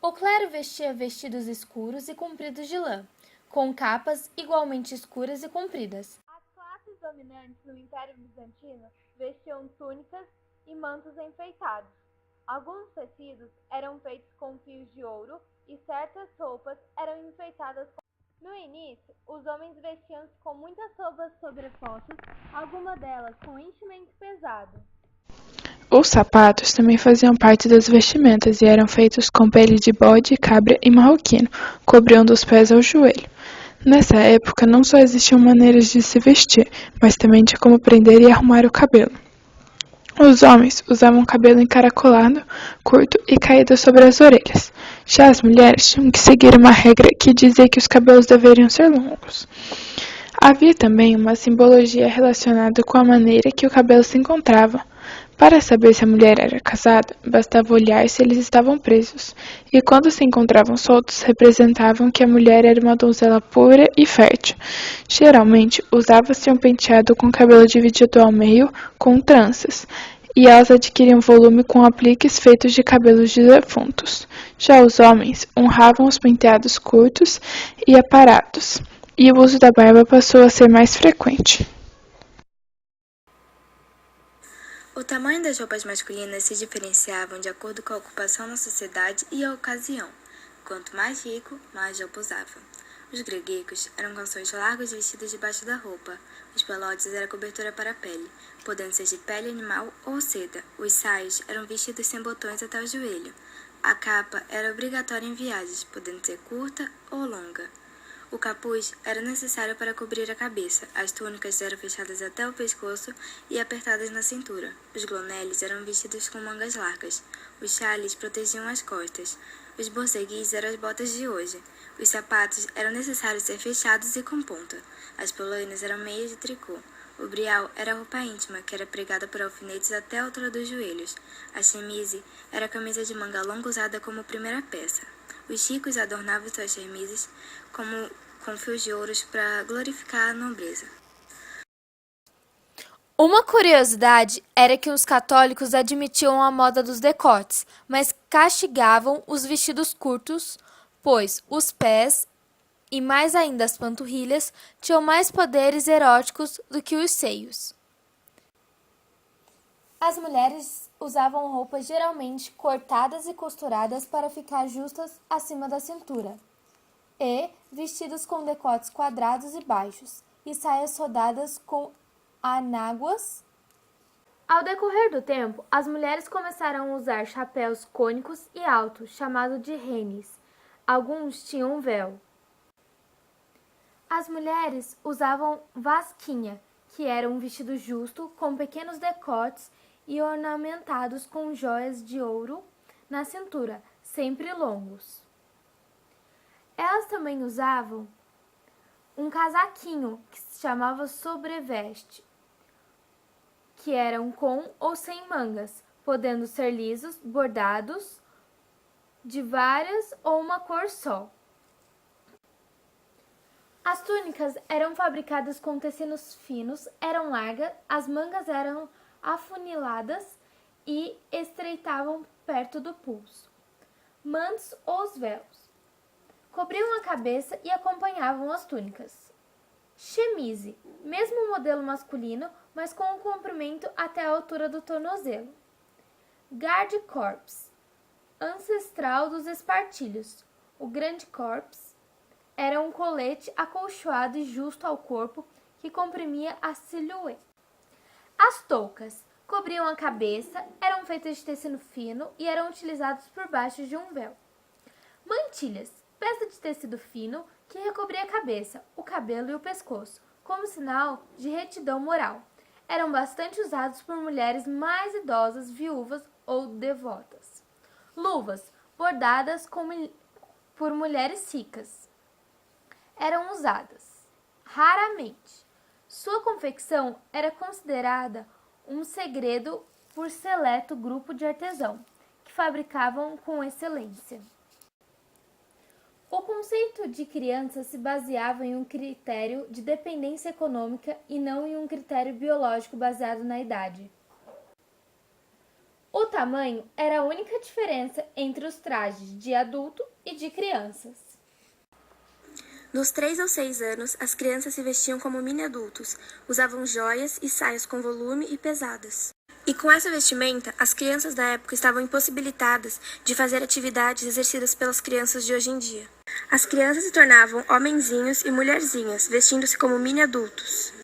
O clero vestia vestidos escuros e compridos de lã, com capas igualmente escuras e compridas. As classes dominantes no Império Bizantino vestiam túnicas e mantos enfeitados. Alguns tecidos eram feitos com fios de ouro e certas roupas eram enfeitadas com... No início, os homens vestiam-se com muitas roupas sobrepostas, algumas delas com enchimento pesado. Os sapatos também faziam parte das vestimentas e eram feitos com pele de bode, cabra e marroquino, cobriam dos pés ao joelho. Nessa época, não só existiam maneiras de se vestir, mas também de como prender e arrumar o cabelo. Os homens usavam cabelo encaracolado, curto e caído sobre as orelhas. Já as mulheres tinham que seguir uma regra que dizia que os cabelos deveriam ser longos. Havia também uma simbologia relacionada com a maneira que o cabelo se encontrava. Para saber se a mulher era casada, bastava olhar se eles estavam presos, e quando se encontravam soltos, representavam que a mulher era uma donzela pura e fértil. Geralmente, usava-se um penteado com cabelo dividido ao meio, com tranças, e elas adquiriam volume com apliques feitos de cabelos de defuntos. Já os homens honravam os penteados curtos e aparados, e o uso da barba passou a ser mais frequente. O tamanho das roupas masculinas se diferenciavam de acordo com a ocupação na sociedade e a ocasião. Quanto mais rico, mais roupa usava. Os greguecos eram calções largos vestidos debaixo da roupa. Os pelotes eram cobertura para a pele, podendo ser de pele animal ou seda. Os saios eram vestidos sem botões até o joelho. A capa era obrigatória em viagens, podendo ser curta ou longa. O capuz era necessário para cobrir a cabeça. As túnicas eram fechadas até o pescoço e apertadas na cintura. Os gloneles eram vestidos com mangas largas. Os chales protegiam as costas. Os borceguis eram as botas de hoje. Os sapatos eram necessários ser fechados e com ponta. As polainas eram meias de tricô. O brial era a roupa íntima, que era pregada por alfinetes até a altura dos joelhos. A chemise era a camisa de manga longa usada como primeira peça. Os ricos adornavam suas chemises com fios de ouros para glorificar a nobreza. Uma curiosidade era que os católicos admitiam a moda dos decotes, mas castigavam os vestidos curtos, pois os pés e mais ainda as panturrilhas tinham mais poderes eróticos do que os seios. As mulheres usavam roupas geralmente cortadas e costuradas para ficar justas acima da cintura, e vestidos com decotes quadrados e baixos, e saias rodadas com anáguas. Ao decorrer do tempo, as mulheres começaram a usar chapéus cônicos e altos, chamados de renes. Alguns tinham um véu. As mulheres usavam vasquinha, que era um vestido justo, com pequenos decotes e ornamentados com joias de ouro na cintura, sempre longos. Elas também usavam um casaquinho, que se chamava sobreveste, que eram com ou sem mangas, podendo ser lisos, bordados, de várias ou uma cor só. As túnicas eram fabricadas com tecidos finos, eram largas, as mangas eram afuniladas e estreitavam perto do pulso. Mantos ou os véus cobriam a cabeça e acompanhavam as túnicas. Chemise, mesmo modelo masculino, mas com um comprimento até a altura do tornozelo. Garde corps, ancestral dos espartilhos. O grande corps era um colete acolchoado e justo ao corpo que comprimia a silhueta. As toucas cobriam a cabeça, eram feitas de tecido fino e eram utilizadas por baixo de um véu. Mantilhas, peça de tecido fino que recobria a cabeça, o cabelo e o pescoço, como sinal de retidão moral. Eram bastante usados por mulheres mais idosas, viúvas ou devotas. Luvas, bordadas por mulheres ricas, eram usadas raramente. Sua confecção era considerada um segredo por seleto grupo de artesãos, que fabricavam com excelência. O conceito de criança se baseava em um critério de dependência econômica e não em um critério biológico baseado na idade. O tamanho era a única diferença entre os trajes de adulto e de crianças. Dos 3 aos 6 anos, as crianças se vestiam como mini-adultos, usavam joias e saias com volume e pesadas. E com essa vestimenta, as crianças da época estavam impossibilitadas de fazer atividades exercidas pelas crianças de hoje em dia. As crianças se tornavam homenzinhos e mulherzinhas, vestindo-se como mini-adultos.